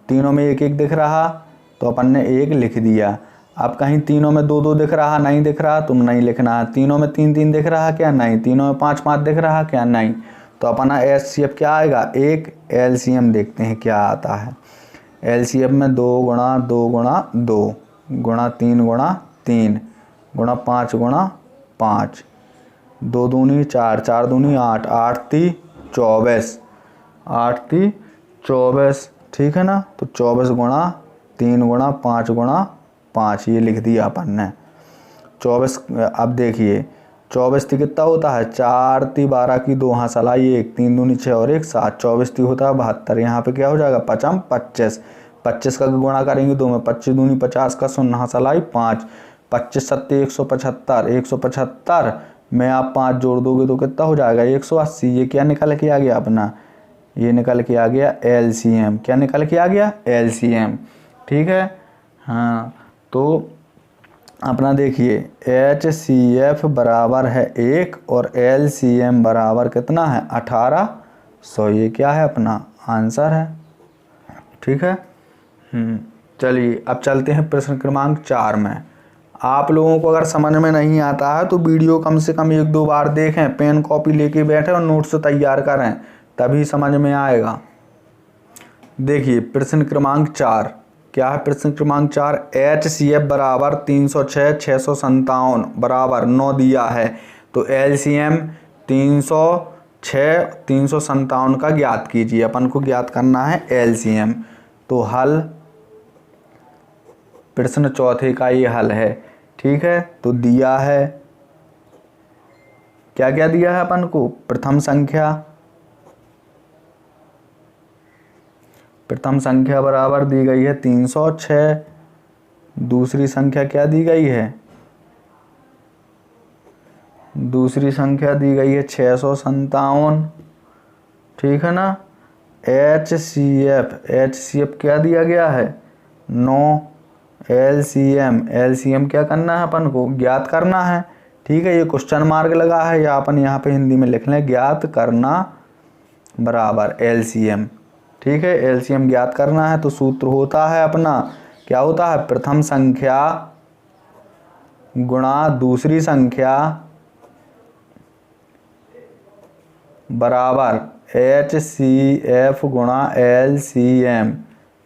तीनों में 1 1 दिख रहा तो अपन ने 1 लिख दिया। अब कहीं तीनों में 2 2 दिख रहा, नहीं दिख रहा, तुम नहीं लिखना है। तीनों में 3 3 दिख रहा क्या, नहीं। तीनों में 5 5 दिख रहा क्या, नहीं। तो अपना HCF क्या आएगा, 1। LCM देखते हैं क्या आता है। LCM में 2 गुणा 2 गुणा 2 गुणा 3 गुणा 3 गुणा 5 गुणा 5, 2 दूनी 4, 4 दूनी 8, 8 ती 24, 8 ती 24। ठीक है ना। तो 24 गुणा 3 गुणा 5 गुणा 5 ये लिख दिया अपन ने 24। अब देखिए 24 ती कितना होता है, 4 ती 12 की 2 हाथ सलाई 1, 3 दूनी 6 और 1 7, 24 ती होता है 72। यहाँ पे क्या हो जाएगा, 5 25, 25 का गुणा करेंगे 2 में, 25 दूनी 50 का 0 हाथ सलाई 5, 25 सत्ते 175, 175 में आप 5 जोड़ दोगे तो कितना हो जाएगा, 180। ये क्या निकल के आ गया अपना, ये निकल के आ गया LCM। क्या निकल के आ गया, LCM। ठीक है। हाँ, तो अपना देखिए HCF बराबर है 1 और LCM बराबर कितना है, 1800। ये क्या है, अपना आंसर है। ठीक है। चलिए अब चलते हैं प्रश्न क्रमांक 4 में। आप लोगों को अगर समझ में नहीं आता है तो वीडियो कम से कम 1 2 बार देखें, पेन कॉपी लेके बैठे और नोट्स तैयार करें, तभी समझ में आएगा। देखिए प्रश्न क्रमांक 4 क्या है। प्रश्न क्रमांक 4 HCF बराबर 306 657 बराबर 9 दिया है तो LCM 306 357 का ज्ञात कीजिए। अपन को ज्ञात करना है LCM। तो हल प्रश्न चौथे का ये हल है। ठीक है, तो दिया है क्या क्या दिया है अपन को, प्रथम संख्या बराबर दी गई है 306, दूसरी संख्या क्या दी गई है, दूसरी संख्या दी गई है 657। ठीक है ना। HCF क्या दिया गया है, 9। LCM क्या करना है अपन को, ज्ञात करना है। ठीक है, ये क्वेश्चन मार्क लगा है या अपन यहाँ पे हिंदी में लिख लें, ज्ञात करना बराबर LCM। ठीक है, LCM ज्ञात करना है तो सूत्र होता है अपना, क्या होता है, प्रथम संख्या गुणा दूसरी संख्या बराबर HCF गुणा LCM।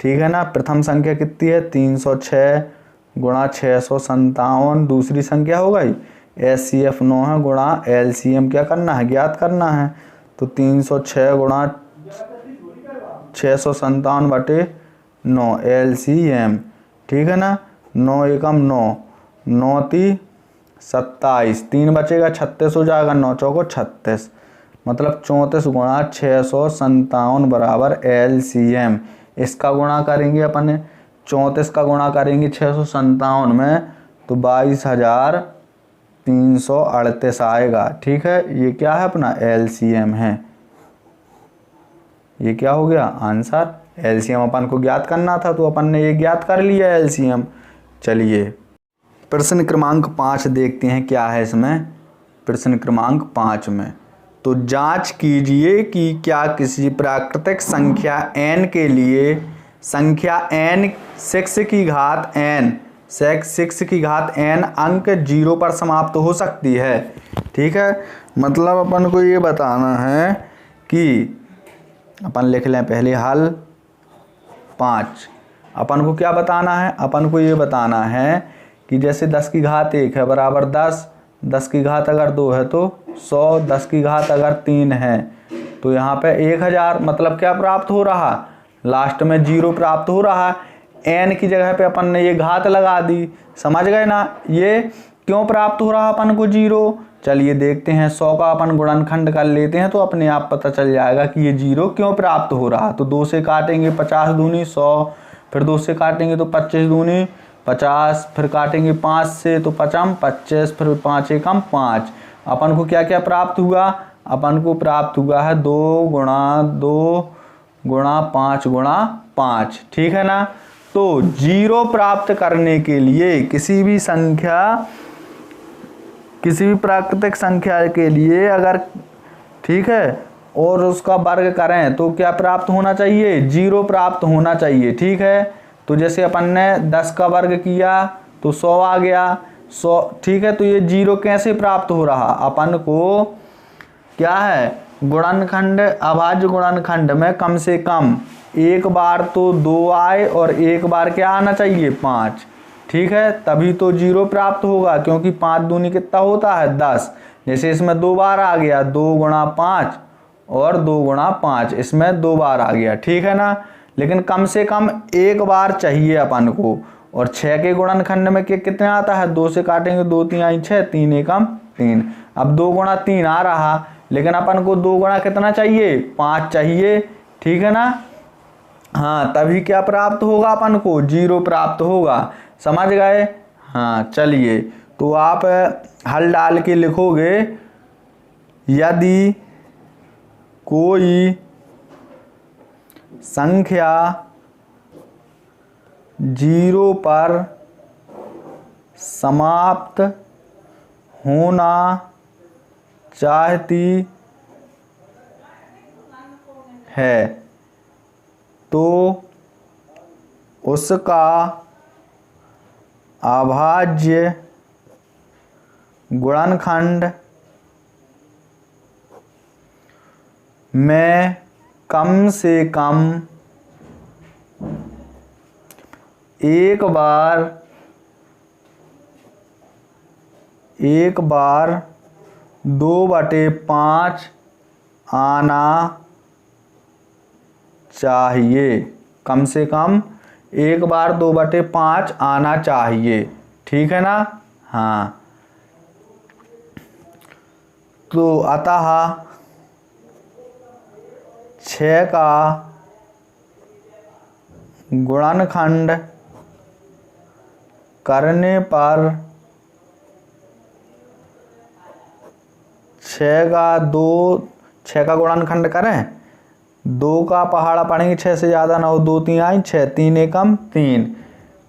ठीक है ना। प्रथम संख्या कितनी है, 306 गुणा 657, दूसरी संख्या हो गई HCF 9 है गुणा LCM क्या करना है, ज्ञात करना है। तो 306 गुणा 657 बटे 9 LCM। ठीक है ना। 9 एकम 9, 9 ती 27, 3 बचेगा 36 हो जाएगा, 9 चौको 36, मतलब 34 गुणा 657 बराबर LCM। इसका गुणा करेंगे अपन, 34 का गुणा करेंगे 657 में तो 22,338 आएगा। ठीक है, ये क्या है अपना LCM है। ये क्या हो गया आंसर। LCM अपन को ज्ञात करना था तो अपन ने ये ज्ञात कर लिया LCM। चलिए प्रश्न क्रमांक 5 देखते हैं क्या है इसमें। प्रश्न क्रमांक 5 में तो जांच कीजिए कि क्या किसी प्राकृतिक संख्या n के लिए संख्या n 6 की घात n सेक 6 की घात n अंक 0 पर समाप्त हो सकती है। ठीक है, मतलब अपन को ये बताना है कि अपन लिख लें पहले हल 5। अपन को क्या बताना है, अपन को ये बताना है कि जैसे 10 की घात 1 है बराबर 10, 10 की घात अगर 2 है तो 100, 10 की घात अगर 3 है तो यहाँ पे 1000। मतलब क्या प्राप्त हो रहा, लास्ट में 0 प्राप्त हो रहा। n की जगह पे अपन ने ये घात लगा दी, समझ गए ना। ये क्यों प्राप्त हो रहा अपन को 0, चलिए देखते हैं। 100 का अपन गुणनखंड कर लेते हैं तो अपने आप पता चल जाएगा कि ये 0 क्यों प्राप्त हो रहा। तो 2 से काटेंगे 50 दूनी 100, फिर 2 से काटेंगे तो 25 दूनी 50, फिर काटेंगे 5 से तो 5 25, फिर 5 एकम 5। अपन को क्या क्या प्राप्त हुआ, अपन को प्राप्त हुआ है 2 गुणा 2 गुणा 5 गुणा 5। ठीक है ना। तो 0 प्राप्त करने के लिए किसी भी संख्या, किसी भी प्राकृतिक संख्या के लिए अगर, ठीक है, और उसका वर्ग करें तो क्या प्राप्त होना चाहिए, 0 प्राप्त होना चाहिए। ठीक है, तो जैसे अपन ने 10 का वर्ग किया तो 100 आ गया, 100। ठीक है, तो ये 0 कैसे प्राप्त हो रहा, अपन को क्या है, गुणनखंड, अभाज्य गुणनखंड में कम से कम एक बार तो 2 आए और एक बार क्या आना चाहिए, 5। ठीक है, तभी तो 0 प्राप्त होगा, क्योंकि 5 दूनी कितना होता है 10। जैसे इसमें 2 बार आ गया, 2 गुणा 5 और 2 गुणा 5, इसमें 2 बार आ गया। ठीक है ना, लेकिन कम से कम एक बार चाहिए अपन को। और 6 के गुणनखंड में कितने आता है, 2 से काटेंगे 2 3 आई 6, 3 एकम 3। अब 2 गुणा 3 आ रहा, लेकिन अपन को 2 गुणा कितना चाहिए, 5 चाहिए। ठीक है ना, हाँ, तभी क्या प्राप्त होगा अपन को, 0 प्राप्त होगा। समझ गए। हाँ, चलिए, तो आप हल डाल के लिखोगे, यदि कोई संख्या 0 पर समाप्त होना चाहती है तो उसका अभाज्य गुणनखंड में कम से कम एक बार 2/5 आना चाहिए। कम से कम एक बार 2/5 आना चाहिए। ठीक है ना। हाँ, तो अतः 6 का गुणनखंड करने पर 6 का गुणनखंड करें, 2 का पहाड़ा पढ़ेंगे, 6 से ज़्यादा ना हो, 2 3 आई 6, 3 एकम 3।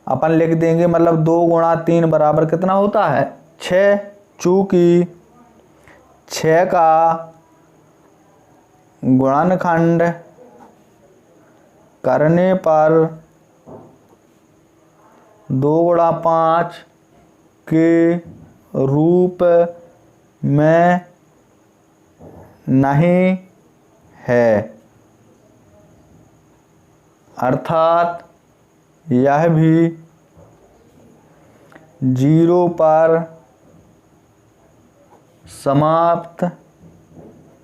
अपन लिख देंगे, मतलब 2 गुणा 3 बराबर कितना होता है, 6। चूँकि 6 का गुणनखंड करने पर 2 गुणा 5 के रूप में नहीं है, अर्थात यह भी 0 पर समाप्त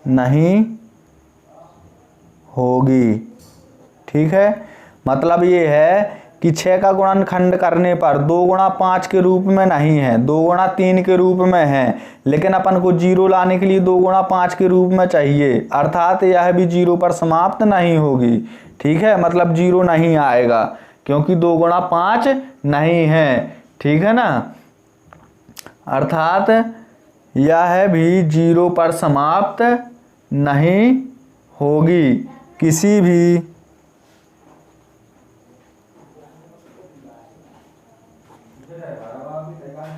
नहीं होगी। ठीक है, मतलब ये है कि 6 का गुणनखंड करने पर 2 गुणा 5 के रूप में नहीं है, 2 गुणा 3 के रूप में है, लेकिन अपन को 0 लाने के लिए 2 गुणा 5 के रूप में चाहिए, अर्थात यह भी 0 पर समाप्त नहीं होगी। ठीक है, मतलब 0 नहीं आएगा, क्योंकि 2 गुणा 5 नहीं है। ठीक है ना, अर्थात यह भी 0 पर समाप्त नहीं होगी। किसी भी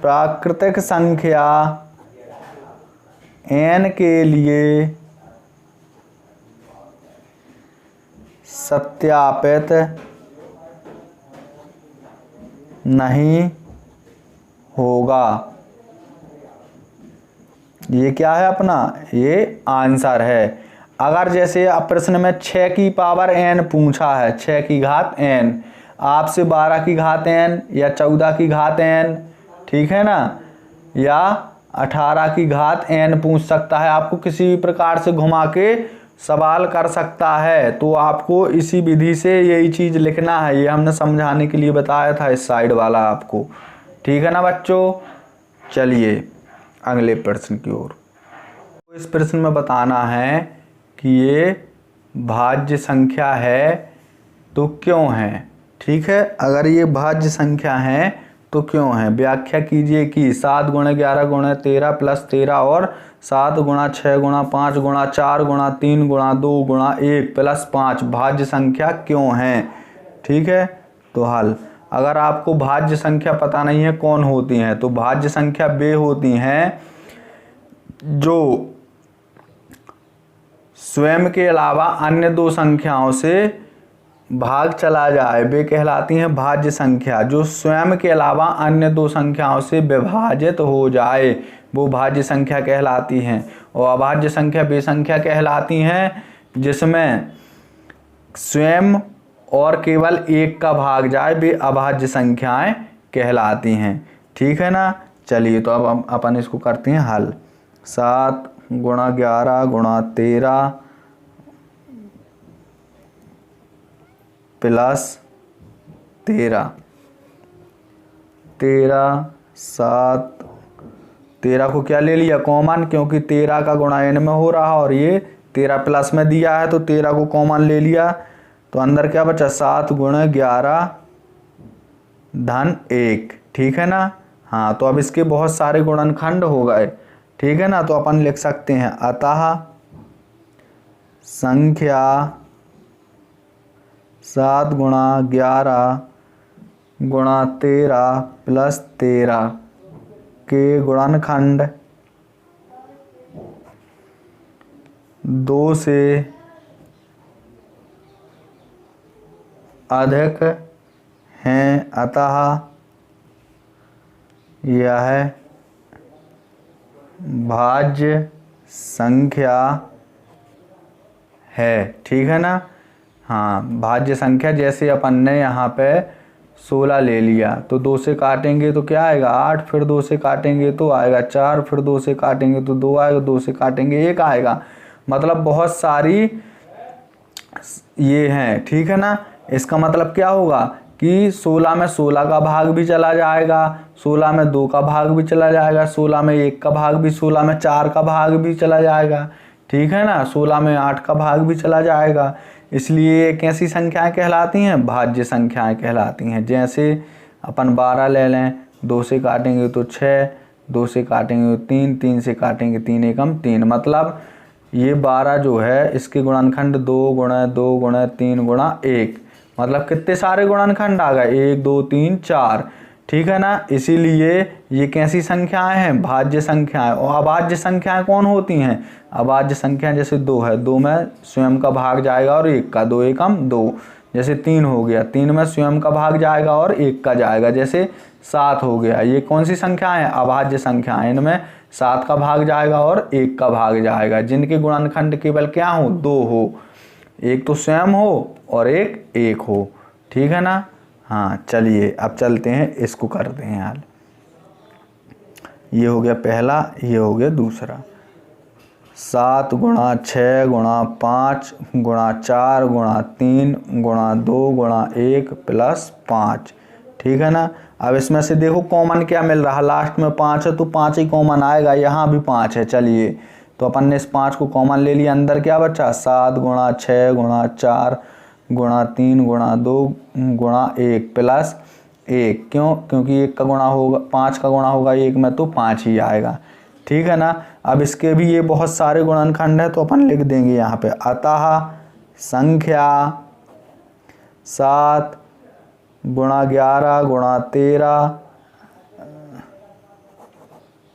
प्राकृतिक संख्या n के लिए सत्यापित नहीं होगा। ये क्या है अपना, ये आंसर है। अगर जैसे अब प्रश्न में 6 की पावर n पूछा है, 6 की घात n, आपसे 12 की घात n या 14 की घात n, ठीक है ना, या 18 की घात n पूछ सकता है, आपको किसी भी प्रकार से घुमा के सवाल कर सकता है। तो आपको इसी विधि से यही चीज़ लिखना है, ये हमने समझाने के लिए बताया था इस साइड वाला आपको, ठीक है ना बच्चों। चलिए अगले प्रश्न की ओर। इस प्रश्न में बताना है कि ये भाज्य संख्या है तो क्यों है, ठीक है। अगर ये भाज्य संख्या है तो क्यों है, व्याख्या कीजिए कि 7 गुणे 11 गुणे 13 प्लस 13 और 7 गुणा 6 गुणा 5 गुणा 4 गुणा 3 गुणा 2 गुणा 1 प्लस 5 भाज्य संख्या क्यों है, ठीक है। तो हल, अगर आपको भाज्य संख्या पता नहीं है कौन होती हैं, तो भाज्य संख्या वे होती हैं जो स्वयं के अलावा अन्य दो संख्याओं से भाग चला जाए, वे कहलाती हैं भाज्य संख्या। जो स्वयं के अलावा अन्य दो संख्याओं से विभाजित हो जाए वो भाज्य संख्या कहलाती हैं। और अभाज्य संख्या वे संख्या कहलाती हैं जिसमें स्वयं और केवल एक का भाग जाए, वे अभाज्य संख्याएं कहलाती हैं, ठीक है ना। चलिए तो अब अपन इसको करते हैं हल। 7 गुणा 11 गुणा 13 प्लस 13, 13 को क्या ले लिया कॉमन, क्योंकि 13 का गुणा n में हो रहा और ये 13 प्लस में दिया है तो 13 को कॉमन ले लिया। तो अंदर क्या बचा, 7 गुणे 11 धन 1, ठीक है ना। हाँ, तो अब इसके बहुत सारे गुणनखंड हो गए, ठीक है ना। तो अपन लिख सकते हैं अतः संख्या 7 गुणा 11 गुणा 13 प्लस 13 के गुणनखंड 2 से अधिक हैं, अतः यह भाज्य संख्या है, ठीक है ना। हाँ, भाज्य संख्या जैसे अपन ने यहाँ पे 16 ले लिया तो 2 से काटेंगे तो क्या आएगा 8, फिर 2 से काटेंगे तो आएगा 4, फिर 2 से काटेंगे तो 2 आएगा, 2 से काटेंगे 1 आएगा। मतलब बहुत सारी ये हैं, ठीक है ना। इसका मतलब क्या होगा कि 16 में 16 का भाग भी चला जाएगा, 16 में 2 का भाग भी चला जाएगा, 16 में 1 का भाग भी, 16 में 4 का भाग भी चला जाएगा, ठीक है ना। 16 में 8 का भाग भी चला जाएगा। इसलिए ये कैसी संख्याएं कहलाती हैं, भाज्य संख्याएं कहलाती हैं। जैसे अपन 12 ले लें, 2 से काटेंगे तो 6, 2 से काटेंगे तो 3, 3 से काटेंगे 3 एकम 3। मतलब ये 12 जो है इसके गुणनखंड 2 गुणा 2 गुणा 3 गुणा 1, मतलब कितने सारे गुणनखंड आ गए, 1 2 3 4, ठीक है ना। इसीलिए ये कैसी संख्याएं हैं, भाज्य संख्याएं। और अभाज्य संख्याएं कौन होती हैं, अभाज्य संख्या जैसे 2 है, 2 में स्वयं का भाग जाएगा और 1 का, 2 एकम 2। जैसे 3 हो गया, 3 में स्वयं का भाग जाएगा और 1 का जाएगा। जैसे 7 हो गया, ये कौन सी संख्या है, अभाज्य संख्या है। इनमें 7 का भाग जाएगा और 1 का भाग जाएगा, जिनके गुणनखंड केवल क्या हो, 2 हो, एक तो स्वयं हो और एक हो, ठीक है ना। हाँ, चलिए अब चलते हैं, इसको करते हैं हाल। ये हो गया पहला, ये हो गया दूसरा। 7 गुणा 6 गुणा 5 गुणा 4 गुणा 3 गुणा 2 गुणा 1 प्लस 5, ठीक है ना। अब इसमें से देखो कॉमन क्या मिल रहा, लास्ट में 5 है तो 5 ही कॉमन आएगा, यहाँ भी 5 है। चलिए तो अपन ने इस 5 को कॉमन ले लिया, अंदर क्या बचा, 7 गुणा 6 गुणा 4 गुणा 3 गुणा 2 गुणा 1 प्लस 1। क्यों, क्योंकि 1 का गुणा होगा, 5 का गुणा होगा 1 में तो 5 ही आएगा, ठीक है ना। अब इसके भी ये बहुत सारे गुणनखंड है तो अपन लिख देंगे यहाँ पे अतः संख्या 7 गुणा 11 गुणा 13,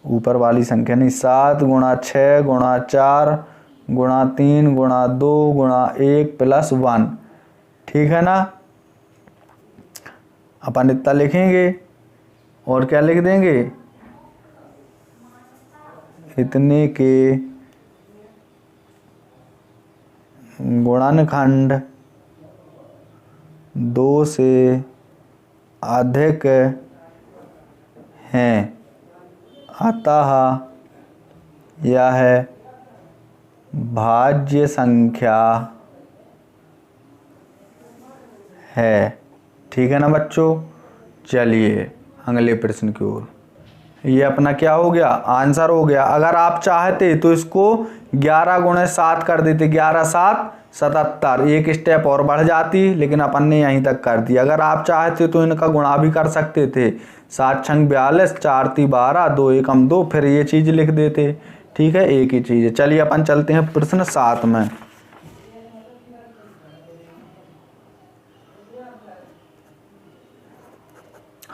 ऊपर वाली संख्या नहीं, 7 गुणा 6 गुणा 4 गुणा 3 गुणा 2 गुणा 1 प्लस 1, ठीक है ना। अपन इतना लिखेंगे और क्या लिख देंगे, इतने के गुणनखंड 2 से अधिक हैं, अतः यह भाज्य संख्या है। ठीक है ना बच्चों। चलिए अगले प्रश्न की ओर। ये अपना क्या हो गया, आंसर हो गया। अगर आप चाहते तो इसको 11 गुणे 7 कर देते, 11 7 77, एक स्टेप और बढ़ जाती, लेकिन अपन ने यहीं तक कर दिया। अगर आप चाहते तो इनका गुणा भी कर सकते थे, 7 छंग 42, 4 ती 12, 2 एकम 2, फिर ये चीज़ लिख देते। ठीक है, एक ही चीज़ है। चलिए अपन चलते हैं प्रश्न 7 में।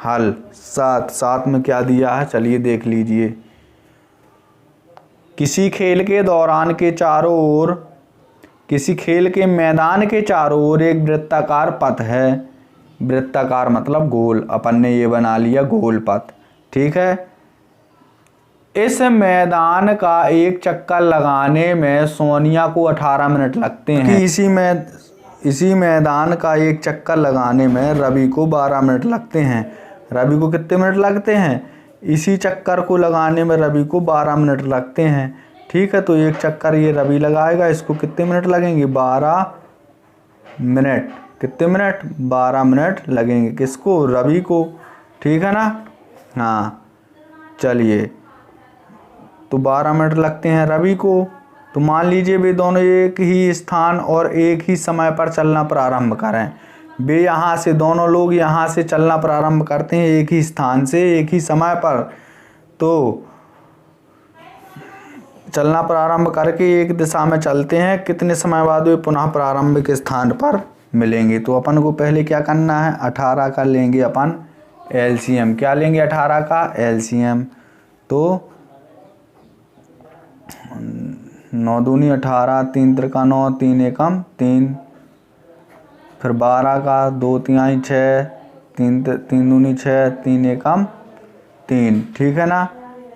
हल 7 में क्या दिया है, चलिए देख लीजिए। किसी खेल के दौरान के चारों ओर, किसी खेल के मैदान के चारों ओर एक वृत्ताकार पथ है। वृत्ताकार मतलब गोल, अपन ने ये बना लिया गोल पथ। ठीक है, इस मैदान का एक चक्कर लगाने में सोनिया को 18 मिनट लगते हैं। इसी मैदान का एक चक्कर लगाने में रवि को 12 मिनट लगते हैं। रवि को कितने मिनट लगते हैं, इसी चक्कर को लगाने में रवि को 12 मिनट लगते हैं। ठीक है, तो एक चक्कर ये रवि लगाएगा, इसको कितने मिनट लगेंगे, 12 मिनट। कितने मिनट, 12 मिनट लगेंगे। किसको, रवि को। ठीक है ना। हाँ चलिए, तो 12 मिनट लगते हैं रवि को। तो मान लीजिए वे दोनों एक ही स्थान और एक ही समय पर चलना प्रारंभ करें। वे यहाँ से, दोनों लोग यहाँ से चलना प्रारंभ करते हैं एक ही स्थान से एक ही समय पर। तो चलना प्रारंभ करके एक दिशा में चलते हैं, कितने समय बाद वे पुनः प्रारंभिक स्थान पर मिलेंगे। तो अपन को पहले क्या करना है, 18 का लेंगे अपन एलसीएम। क्या लेंगे, 18 का एलसीएम। तो 9 दूनी 18, 3 त्रिका 9, 3 एकम 3, फिर 12 का 2 तिहाई 6, 3 दूनी 6, 3 एकम 3। ठीक है ना।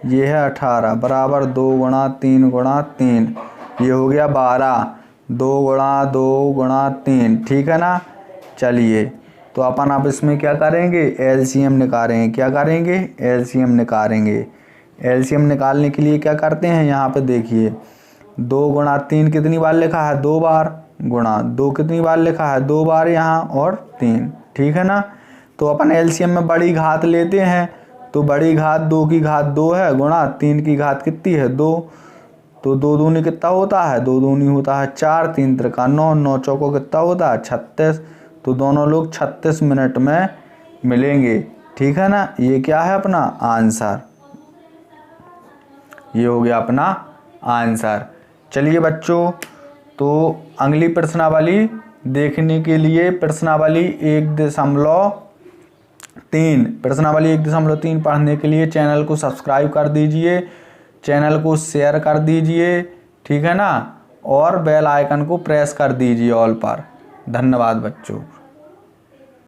ये है 18 बराबर 2 गुणा 3 गुणा 3, ये हो गया 12, 2 गुणा 2 गुणा 3। ठीक है ना। चलिए, तो अपन अब इसमें क्या करेंगे, एलसीएम निकालेंगे। क्या करेंगे, एलसीएम निकालेंगे। एलसीएम निकालने के लिए क्या करते हैं, यहाँ पे देखिए 2 गुणा 3 कितनी बार लिखा है, 2 बार, गुणा 2 कितनी बार लिखा है, 2 बार यहाँ, और 3। ठीक है ना। तो अपन एलसीएम में बड़ी घात लेते हैं, तो बड़ी घात 2 की घात 2 है, गुणा 3 की घात कितनी है, 2। तो 2 दूनी कितना होता है, 2 दूनी होता है 4, 3 त्रिका 9, 9 चौको कितना होता है 36। तो दोनों लोग 36 मिनट में मिलेंगे। ठीक है ना। ये क्या है अपना आंसर, ये हो गया अपना आंसर। चलिए बच्चों, तो अगली प्रश्नावली देखने के लिए प्रश्नावली 1.3 प्रश्नावली 1.3 पढ़ने के लिए चैनल को सब्सक्राइब कर दीजिए, चैनल को शेयर कर दीजिए। ठीक है ना। और बेल आइकन को प्रेस कर दीजिए ऑल पर। धन्यवाद बच्चों।